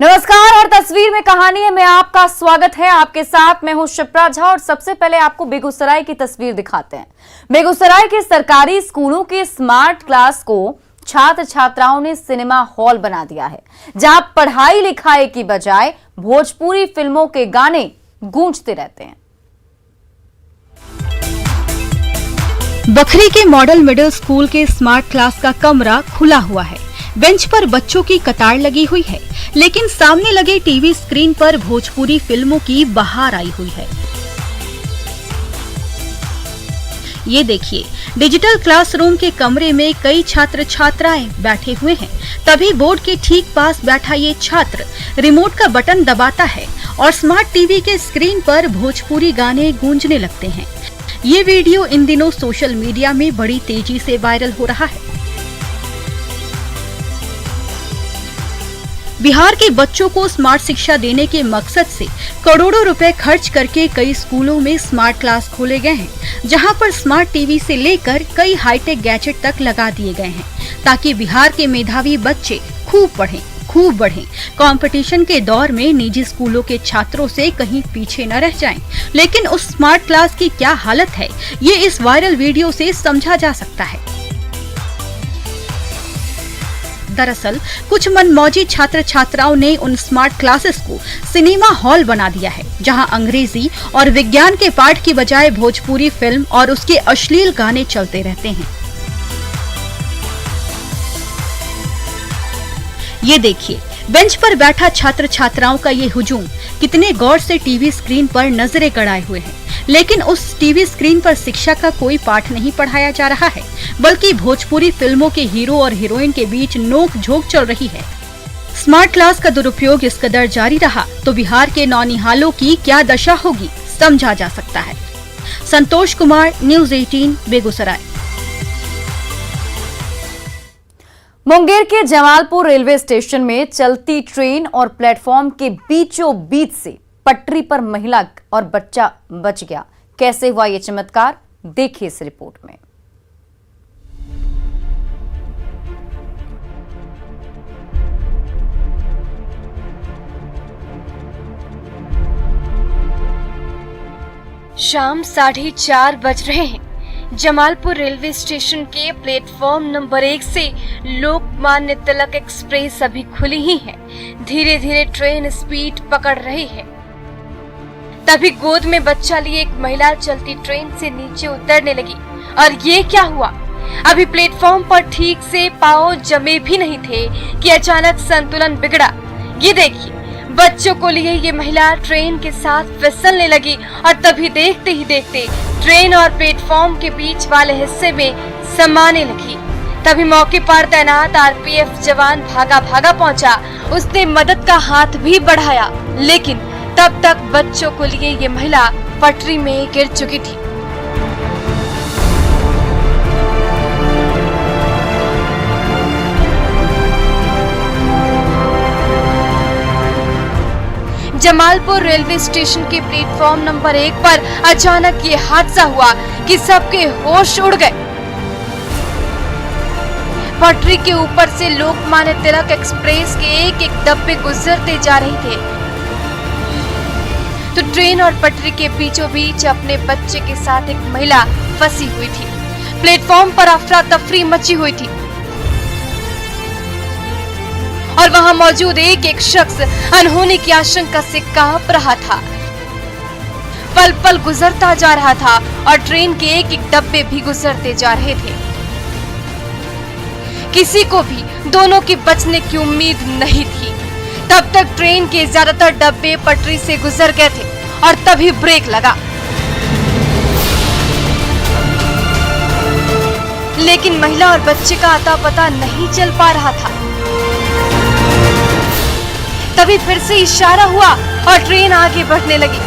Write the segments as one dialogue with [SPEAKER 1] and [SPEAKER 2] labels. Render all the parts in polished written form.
[SPEAKER 1] नमस्कार, हर तस्वीर में कहानी है में आपका स्वागत है। आपके साथ मैं हूं शिप्रा झा और सबसे पहले आपको बेगूसराय की तस्वीर दिखाते हैं। बेगूसराय के सरकारी स्कूलों के स्मार्ट क्लास को छात्र छात्राओं ने सिनेमा हॉल बना दिया है, जहां पढ़ाई लिखाई की बजाय भोजपुरी फिल्मों के गाने गूंजते रहते हैं।
[SPEAKER 2] बखरी के मॉडल मिडिल स्कूल के स्मार्ट क्लास का कमरा खुला हुआ है। बेंच पर बच्चों की कतार लगी हुई है, लेकिन सामने लगे टीवी स्क्रीन पर भोजपुरी फिल्मों की बहार आई हुई है। ये देखिए, डिजिटल क्लासरूम के कमरे में कई छात्र छात्राएं बैठे हुए हैं। तभी बोर्ड के ठीक पास बैठा ये छात्र रिमोट का बटन दबाता है और स्मार्ट टीवी के स्क्रीन पर भोजपुरी गाने गूंजने लगते हैं। ये वीडियो इन दिनों सोशल मीडिया में बड़ी तेजी से वायरल हो रहा है। बिहार के बच्चों को स्मार्ट शिक्षा देने के मकसद से करोड़ों रुपए खर्च करके कई स्कूलों में स्मार्ट क्लास खोले गए हैं, जहां पर स्मार्ट टीवी से लेकर कई हाईटेक गैजेट तक लगा दिए गए हैं, ताकि बिहार के मेधावी बच्चे खूब बढ़ें। कंपटीशन के दौर में निजी स्कूलों के छात्रों से कहीं पीछे न रह जाएं। लेकिन उस स्मार्ट क्लास की क्या हालत है, ये इस वायरल वीडियो से समझा जा सकता है। दरअसल कुछ मनमौजी छात्र छात्राओं ने उन स्मार्ट क्लासेस को सिनेमा हॉल बना दिया है, जहां अंग्रेजी और विज्ञान के पाठ की बजाय भोजपुरी फिल्म और उसके अश्लील गाने चलते रहते हैं। ये देखिए, बेंच पर बैठा छात्र छात्राओं का ये हुजूम कितने गौर से टीवी स्क्रीन पर नजरें गड़ाए हुए हैं, लेकिन उस टीवी स्क्रीन पर शिक्षा का कोई पाठ नहीं पढ़ाया जा रहा है, बल्कि भोजपुरी फिल्मों के हीरो और हीरोइन के बीच नोक झोंक चल रही है। स्मार्ट क्लास का दुरुपयोग इस कदर जारी रहा तो बिहार के नौनिहालों की क्या दशा होगी, समझा जा सकता है। संतोष कुमार, न्यूज़ 18, बेगूसराय।
[SPEAKER 1] मुंगेर के जमालपुर रेलवे स्टेशन में चलती ट्रेन और प्लेटफॉर्म के बीचों बीच से पटरी पर महिला और बच्चा बच गया। कैसे हुआ ये चमत्कार, देखिए इस रिपोर्ट में।
[SPEAKER 3] शाम 4:30 बज रहे हैं। जमालपुर रेलवे स्टेशन के प्लेटफॉर्म नंबर 1 से लोकमान्य तिलक एक्सप्रेस अभी खुली ही है। धीरे धीरे ट्रेन स्पीड पकड़ रही है। तभी गोद में बच्चा लिए एक महिला चलती ट्रेन से नीचे उतरने लगी। और ये क्या हुआ, अभी प्लेटफॉर्म पर ठीक से पांव जमे भी नहीं थे कि अचानक संतुलन बिगड़ा। ये देखिए, बच्चों को लिए ये महिला ट्रेन के साथ फिसलने लगी और तभी देखते ही देखते ट्रेन और प्लेटफॉर्म के बीच वाले हिस्से में समाने लगी। तभी मौके पर तैनात आरपीएफ जवान भागा पहुंचा। उसने मदद का हाथ भी बढ़ाया, लेकिन तब तक बच्चों को लिए ये महिला पटरी में गिर चुकी थी। जमालपुर रेलवे स्टेशन के प्लेटफॉर्म नंबर 1 पर अचानक ये हादसा हुआ कि सबके होश उड़ गए। पटरी के ऊपर से लोकमान्य तिलक एक्सप्रेस के एक एक डब्बे गुजरते जा रहे थे, तो ट्रेन और पटरी के बीचों बीच अपने बच्चे के साथ एक महिला फंसी हुई थी। प्लेटफॉर्म पर अफरा तफरी मची हुई थी और वहां मौजूद एक एक शख्स अनहोनी की आशंका से कांप रहा था। पल पल गुजरता जा रहा था और ट्रेन के एक एक डब्बे भी गुजरते जा रहे थे। किसी को भी दोनों के बचने की उम्मीद नहीं थी। तब तक ट्रेन के ज्यादातर डब्बे पटरी से गुजर गए थे और तभी ब्रेक लगा, लेकिन महिला और बच्चे का अता पता नहीं चल पा रहा था। तभी फिर से इशारा हुआ और ट्रेन आगे बढ़ने लगी।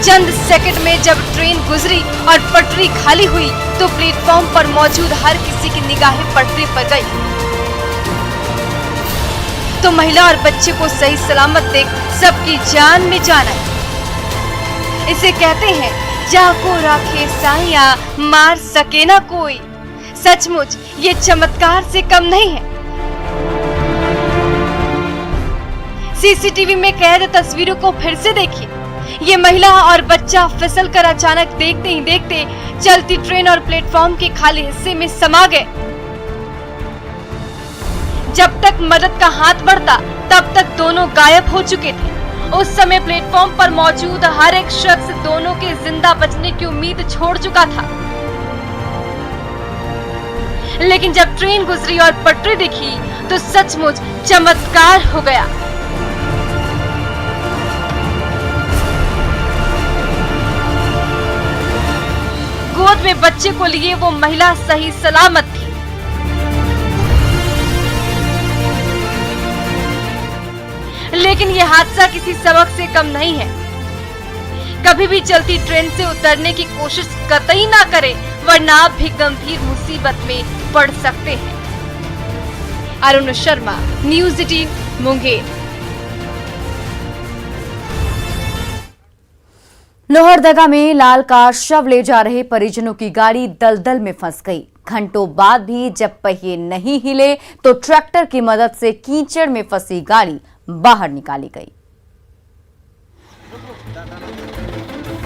[SPEAKER 3] चंद सेकंड में जब ट्रेन गुजरी और पटरी खाली हुई तो प्लेटफॉर्म पर मौजूद हर किसी की निगाहें पटरी पर गई। तो महिला और बच्चे को सही सलामत देख सबकी जान में जान आई। इसे कहते हैं, जाको राखे साइया मार सके ना कोई। सचमुच ये चमत्कार से कम नहीं है। सीसीटीवी में कैद तस्वीरों को फिर से देखिए। ये महिला और बच्चा फिसल कर अचानक देखते ही देखते चलती ट्रेन और प्लेटफॉर्म के खाली हिस्से में समा गए। जब तक मदद का हाथ बढ़ता तब तक दोनों गायब हो चुके थे। उस समय प्लेटफॉर्म पर मौजूद हर एक शख्स दोनों के जिंदा बचने की उम्मीद छोड़ चुका था। लेकिन जब ट्रेन गुजरी और पटरी दिखी तो सचमुच चमत्कार हो गया। गोद में बच्चे को लिए वो महिला सही सलामत थी। लेकिन ये हादसा किसी सबक से कम नहीं है। कभी भी चलती ट्रेन से उतरने की कोशिश कतई ना करें, वरना आप भी गंभीर मुसीबत में पड़ सकते हैं। अरुण शर्मा, न्यूज़ 18 मुंगेर।
[SPEAKER 1] लोहरदगा में लाल का शव ले जा रहे परिजनों की गाड़ी दलदल में फंस गई। घंटों बाद भी जब पहिए नहीं हिले तो ट्रैक्टर की मदद से कीचड़ में फंसी गाड़ी बाहर निकाली गई।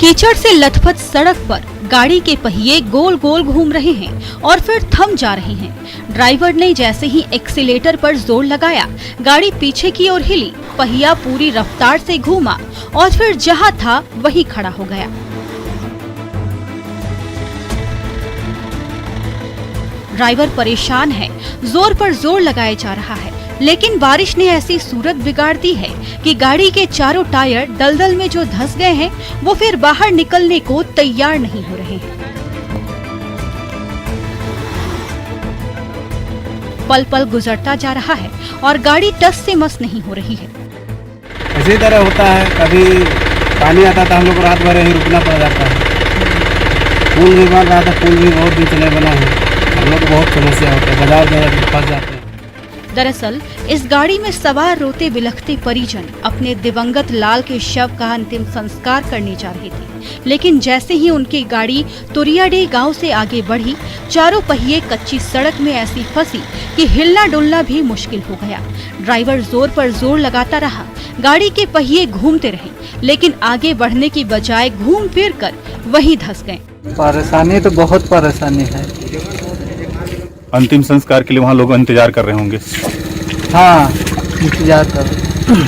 [SPEAKER 2] कीचड़ से लथपथ सड़क पर गाड़ी के पहिए गोल गोल घूम रहे हैं और फिर थम जा रहे हैं। ड्राइवर ने जैसे ही एक्सीलेटर पर जोर लगाया, गाड़ी पीछे की ओर हिली, पहिया पूरी रफ्तार से घूमा और फिर जहां था वहीं खड़ा हो गया। ड्राइवर परेशान है, जोर पर जोर लगाया जा रहा है, लेकिन बारिश ने ऐसी सूरत बिगाड़ दी है कि गाड़ी के चारों टायर दलदल में जो धंस गए हैं वो फिर बाहर निकलने को तैयार नहीं हो रहे हैं। पल पल गुजरता जा रहा है और गाड़ी टस से मस नहीं हो रही है।
[SPEAKER 4] इसी तरह होता है, कभी पानी आता था, हम लोग रात भर यहीं रुकना पड़ जाता है। पुल भी बन रहा था, पुल भी बहुत दिन से नहीं बना है, हम लोग को बहुत समस्या होता है, बाजार में फंस जाते हैं।
[SPEAKER 2] दरअसल इस गाड़ी में सवार रोते बिलखते परिजन अपने दिवंगत लाल के शव का अंतिम संस्कार करने जा रहे थे, लेकिन जैसे ही उनकी गाड़ी तुरियाडी गांव से आगे बढ़ी, चारों पहिए कच्ची सड़क में ऐसी फंसी कि हिलना डुलना भी मुश्किल हो गया। ड्राइवर जोर पर जोर लगाता रहा, गाड़ी के पहिए घूमते रहे, लेकिन आगे बढ़ने की बजाय घूम फिर कर वहीं धंस गए।
[SPEAKER 5] परेशानी तो बहुत परेशानी है।
[SPEAKER 6] अंतिम संस्कार के लिए वहाँ लोग इंतजार कर रहे होंगे।
[SPEAKER 5] हाँ, इंतजार कर रहे।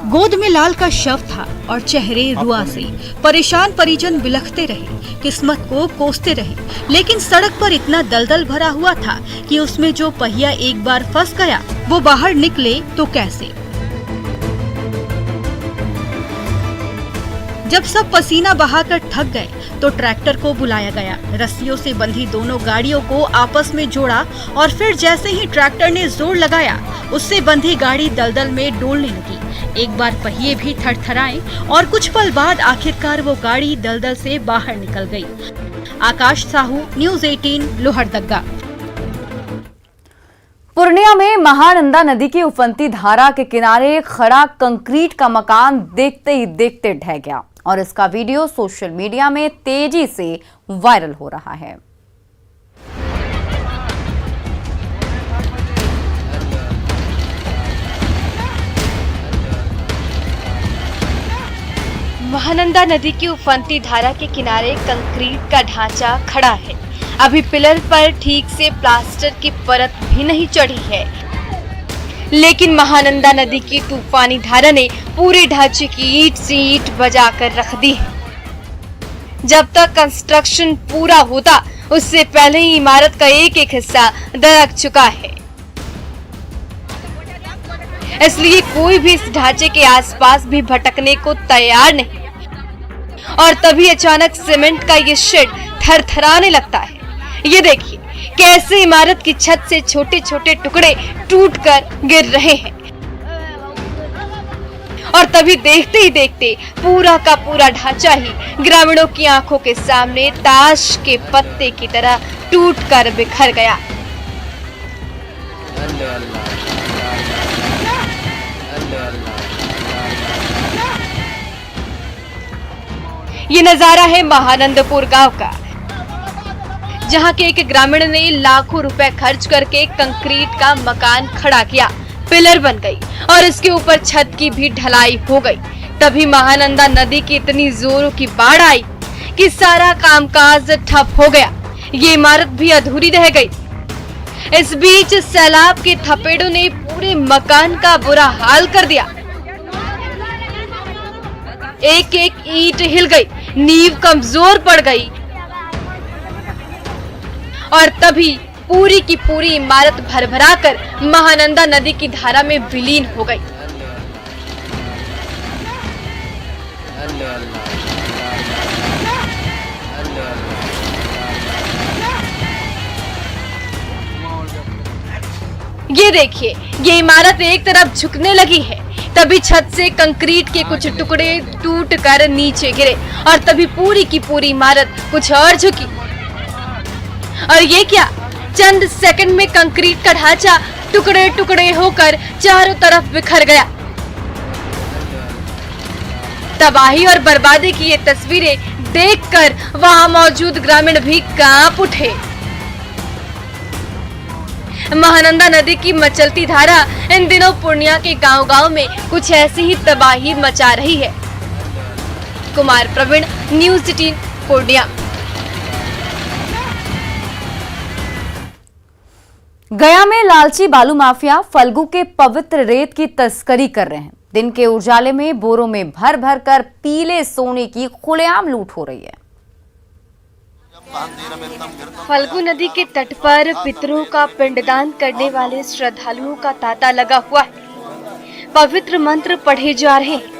[SPEAKER 2] गोद में लाल का शव था और चेहरे रुआ से परेशान परिजन बिलखते रहे, किस्मत को कोसते रहे, लेकिन सड़क पर इतना दलदल भरा हुआ था कि उसमें जो पहिया एक बार फंस गया वो बाहर निकले तो कैसे। जब सब पसीना बहाकर थक गए तो ट्रैक्टर को बुलाया गया। रस्सियों से बंधी दोनों गाड़ियों को आपस में जोड़ा और फिर जैसे ही ट्रैक्टर ने जोर लगाया, उससे बंधी गाड़ी दलदल में डोलने लगी। एक बार पहिए भी थरथराए और कुछ पल बाद आखिरकार वो गाड़ी दलदल से बाहर निकल गई। आकाश साहू, न्यूज़ 18 लोहरदगा।
[SPEAKER 1] पूर्णिया में महानंदा नदी की उफनती धारा के किनारे खड़ा कंक्रीट का मकान देखते ही देखते ढह गया और इसका वीडियो सोशल मीडिया में तेजी से वायरल हो रहा है।
[SPEAKER 3] महानंदा नदी की उफनती धारा के किनारे कंक्रीट का ढांचा खड़ा है। अभी पिलर पर ठीक से प्लास्टर की परत भी नहीं चढ़ी है, लेकिन महानंदा नदी की तूफानी धारा ने पूरे ढांचे की ईंट से ईंट बजा कर रख दी है। जब तक कंस्ट्रक्शन पूरा होता उससे पहले ही इमारत का एक एक हिस्सा दरक चुका है, इसलिए कोई भी इस ढांचे के आसपास भी भटकने को तैयार नहीं। और तभी अचानक सीमेंट का ये शेड थरथराने लगता है। ये देखिए कैसे इमारत की छत से छोटे छोटे टुकड़े टूटकर गिर रहे हैं। और तभी देखते ही देखते पूरा का पूरा ढांचा ही ग्रामीणों की आंखों के सामने ताश के पत्ते की तरह टूटकर बिखर गया। ये नजारा है महानंदपुर गांव का, जहां के एक ग्रामीण ने लाखों रुपए खर्च करके कंक्रीट का मकान खड़ा किया, पिलर बन गई और इसके ऊपर छत की भी ढलाई हो गई। तभी महानंदा नदी की इतनी जोरों की बाढ़ आई कि सारा कामकाज ठप हो गया। ये इमारत भी अधूरी रह गई। इस बीच सैलाब के थपेड़ों ने पूरे मकान का बुरा हाल कर दिया। एक एक ईंट हिल गई, नींव कमजोर पड़ गई और तभी पूरी की पूरी इमारत भरभराकर महानंदा नदी की धारा में विलीन हो गई। ये देखिए, ये इमारत एक तरफ झुकने लगी है। तभी छत से कंक्रीट के कुछ टुकड़े टूटकर नीचे गिरे और तभी पूरी की पूरी इमारत कुछ और झुकी। और ये क्या, चंद सेकंड में कंक्रीट का ढांचा टुकड़े टुकड़े होकर चारों तरफ बिखर गया। तबाही और बर्बादी की ये तस्वीरें देखकर वहां मौजूद ग्रामीण भी कांप उठे। महानंदा नदी की मचलती धारा इन दिनों पूर्णिया के गांव-गांव में कुछ ऐसी ही तबाही मचा रही है। कुमार प्रवीण, न्यूज़ 18 पूर्णिया।
[SPEAKER 1] गया में लालची बालू माफिया फल्गु के पवित्र रेत की तस्करी कर रहे हैं। दिन के उजाले में बोरों में भर भर कर पीले सोने की खुलेआम लूट हो रही है।
[SPEAKER 3] फल्गु नदी के तट पर पितरों का पिंडदान करने वाले श्रद्धालुओं का तांता लगा हुआ है। पवित्र मंत्र पढ़े जा रहे हैं।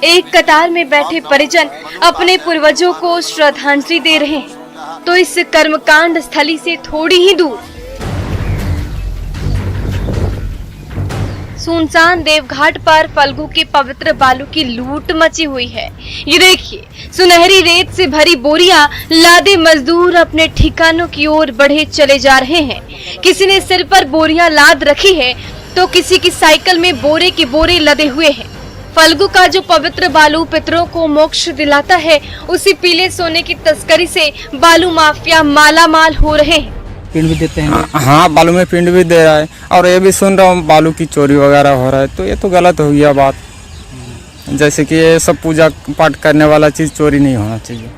[SPEAKER 3] एक कतार में बैठे परिजन अपने पूर्वजों को श्रद्धांजलि दे रहे हैं, तो इस कर्मकांड स्थली से थोड़ी ही दूर सुनसान देवघाट पर फल्गु के पवित्र बालू की लूट मची हुई है। ये देखिए, सुनहरी रेत से भरी बोरियां लादे मजदूर अपने ठिकानों की ओर बढ़े चले जा रहे हैं। किसी ने सिर पर बोरियां लाद रखी है तो किसी की साइकिल में बोरे के बोरे लदे हुए हैं। फल्गु का जो पवित्र बालू पितरों को मोक्ष दिलाता है, उसी पीले सोने की तस्करी से बालू माफिया माला माल हो रहे हैं।
[SPEAKER 5] पिंड भी देते हैं।
[SPEAKER 7] हाँ, बालू में पिंड भी दे रहा है और ये भी सुन रहा हूँ बालू की चोरी वगैरह हो रहा है, तो ये तो गलत हो गया बात। जैसे कि ये सब पूजा पाठ करने वाला चीज चोरी नहीं होना चाहिए।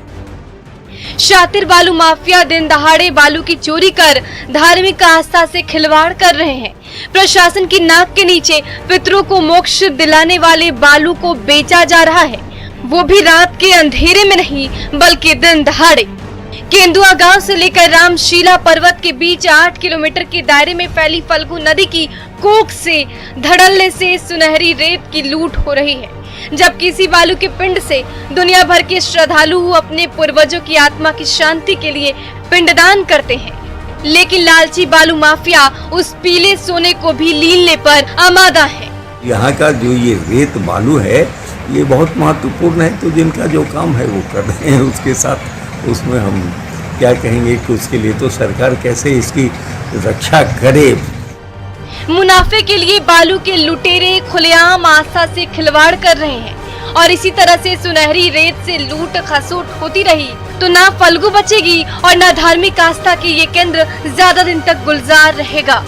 [SPEAKER 3] शातिर बालू माफिया दिन दहाड़े बालू की चोरी कर धार्मिक आस्था से खिलवाड़ कर रहे हैं। प्रशासन की नाक के नीचे पितरों को मोक्ष दिलाने वाले बालू को बेचा जा रहा है, वो भी रात के अंधेरे में नहीं बल्कि दिन दहाड़े। केंदुआ गांव से लेकर रामशीला पर्वत के बीच 8 किलोमीटर के दायरे में फैली फल्गु नदी की कोख से धड़ल्ले से सुनहरी रेत की लूट हो रही है। जब किसी बालू के पिंड से दुनिया भर के श्रद्धालु अपने पूर्वजों की आत्मा की शांति के लिए पिंडदान करते हैं, लेकिन लालची बालू माफिया उस पीले सोने को भी लीलने पर आमादा है।
[SPEAKER 8] यहाँ का जो ये रेत बालू है ये बहुत महत्वपूर्ण है, तो जिनका जो काम है वो कर रहे हैं। उसके साथ उसमें हम क्या कहेंगे कि उसके लिए तो सरकार कैसे इसकी रक्षा करे।
[SPEAKER 3] मुनाफे के लिए बालू के लुटेरे खुलेआम आस्था से खिलवाड़ कर रहे हैं और इसी तरह से सुनहरी रेत से लूट खसोट होती रही तो ना फल्गु बचेगी और ना धार्मिक आस्था के ये केंद्र ज्यादा दिन तक गुलजार रहेगा।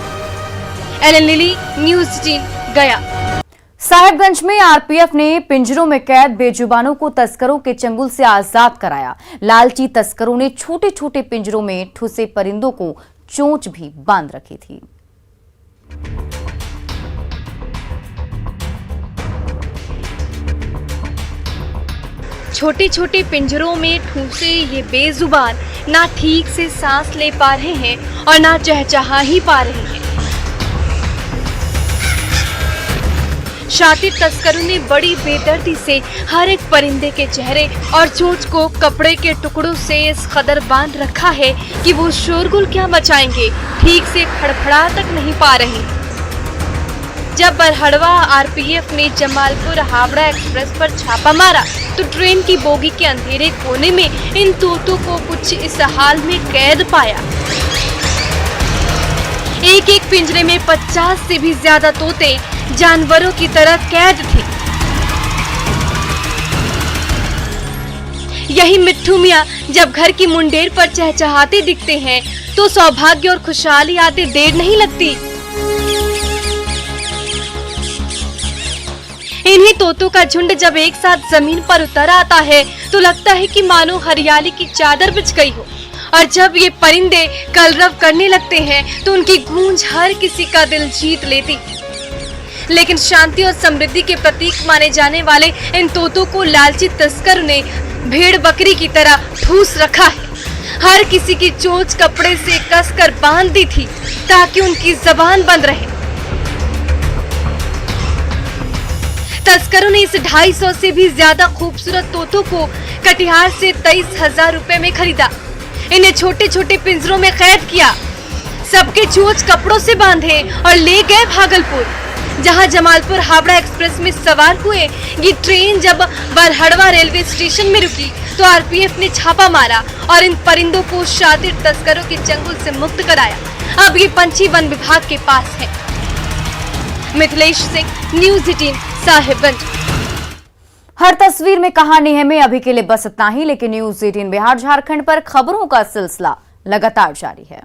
[SPEAKER 3] एलन लिली, न्यूज़ 18 गया।
[SPEAKER 1] साहेबगंज में आरपीएफ ने पिंजरों में कैद बेजुबानों को तस्करों के चंगुल से आजाद कराया। लालची तस्करों ने छोटे छोटे पिंजरों में ठुसे परिंदों को चोंच भी बांध रखी थी।
[SPEAKER 3] छोटे छोटे पिंजरों में ठूसे ये बेजुबान ना ठीक से सांस ले पा रहे हैं और ना चहचहा ही पा रहे हैं। शातिर तस्करों ने बड़ी बेदर्दी से हर एक परिंदे के चेहरे और चोंच को कपड़े के टुकड़ों से इस कदर बांध रखा है कि वो शोरगुल क्या मचाएंगे, ठीक से फड़फड़ा तक नहीं पा रहे। जब बरहड़वा आरपीएफ ने जमालपुर हावड़ा एक्सप्रेस पर छापा मारा तो ट्रेन की बोगी के अंधेरे कोने में इन तोतों को कुछ इस हाल में कैद पाया। एक एक पिंजरे में 50 से भी ज्यादा तोते जानवरों की तरह कैद थे। यही मिट्ठू मियाँ जब घर की मुंडेर पर चहचहाते दिखते हैं तो सौभाग्य और खुशहाली आते देर नहीं लगती। इन्हीं तोतों का झुंड जब एक साथ जमीन पर उतर आता है तो लगता है कि मानो हरियाली की चादर बिछ गई हो। और जब ये परिंदे कलरव करने लगते हैं तो उनकी गूंज हर किसी का दिल जीत लेती। लेकिन शांति और समृद्धि के प्रतीक माने जाने वाले इन तोतों को लालची तस्कर ने भेड़ बकरी की तरह ठूस रखा है। हर किसी की चोंच कपड़े से कसकर बांध दी थी ताकि उनकी जबान बंद रहे। तस्करों ने इस 250 से भी ज्यादा खूबसूरत तोतों को कटिहार से 23,000 रुपए में खरीदा। इन्हें छोटे छोटे पिंजरों में कैद किया, सबके चोंच कपड़ों से बांधे और ले गए भागलपुर, जहां जमालपुर हावड़ा एक्सप्रेस में सवार हुए। ये ट्रेन जब बरहड़वा रेलवे स्टेशन में रुकी तो आरपीएफ ने छापा मारा और इन परिंदों को शातिर तस्करों के चंगुल से मुक्त कराया। अब ये पंछी वन विभाग के पास है। मिथिलेश सिंह, न्यूज़ 18 साहिबगंज।
[SPEAKER 1] हर तस्वीर में कहानी है में अभी के लिए बस इतना ही, लेकिन न्यूज़ 18 बिहार झारखंड पर खबरों का सिलसिला लगातार जारी है।